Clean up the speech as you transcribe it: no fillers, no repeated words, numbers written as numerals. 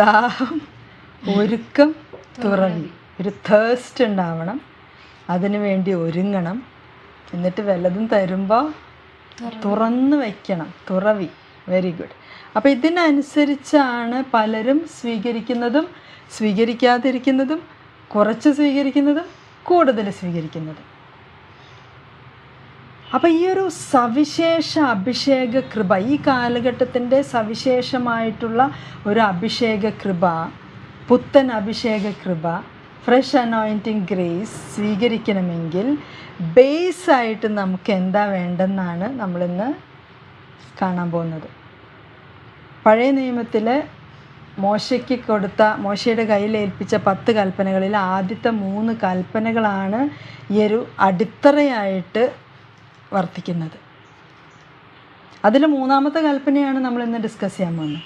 ദാഹം, ഒരുക്കം, തുറവി. ഒരു തേഴ്സ്റ്റ് ഉണ്ടാവണം, അതിനു വേണ്ടി ഒരുങ്ങണം. എന്നിട്ട് വല്ലതും തരുമ്പോൾ തുറന്ന് വയ്ക്കണം. തുറവി. Very good. അപ്പോൾ ഇതിനനുസരിച്ചാണ് പലരും സ്വീകരിക്കുന്നതും സ്വീകരിക്കാതിരിക്കുന്നതും, കുറച്ച് സ്വീകരിക്കുന്നതും കൂടുതൽ സ്വീകരിക്കുന്നതും. അപ്പോൾ ഈ ഒരു സവിശേഷ അഭിഷേക കൃപ, ഈ കാലഘട്ടത്തിൻ്റെ സവിശേഷമായിട്ടുള്ള ഒരു അഭിഷേക കൃപ, പുത്തൻ അഭിഷേക കൃപ, ഫ്രഷ് അനോയിൻറ്റിങ് ഗ്രേസ് സ്വീകരിക്കണമെങ്കിൽ ബേസായിട്ട് നമുക്ക് എന്താ വേണ്ടെന്നാണ് നമ്മളിന്ന് കാണാൻ പോകുന്നത്. പഴയ നിയമത്തിൽ മോശയുടെ കയ്യിൽ ഏൽപ്പിച്ച 10 കൽപ്പനകളിൽ ആദ്യത്തെ 3 കൽപ്പനകളാണ് ഈ ഒരു അടിത്തറയായിട്ട് വർത്തിക്കുന്നത്. അതിൽ 3-ാമത്തെ കൽപ്പനയാണ് നമ്മൾ ഇന്ന് ഡിസ്കസ് ചെയ്യാൻ പോകുന്നത്.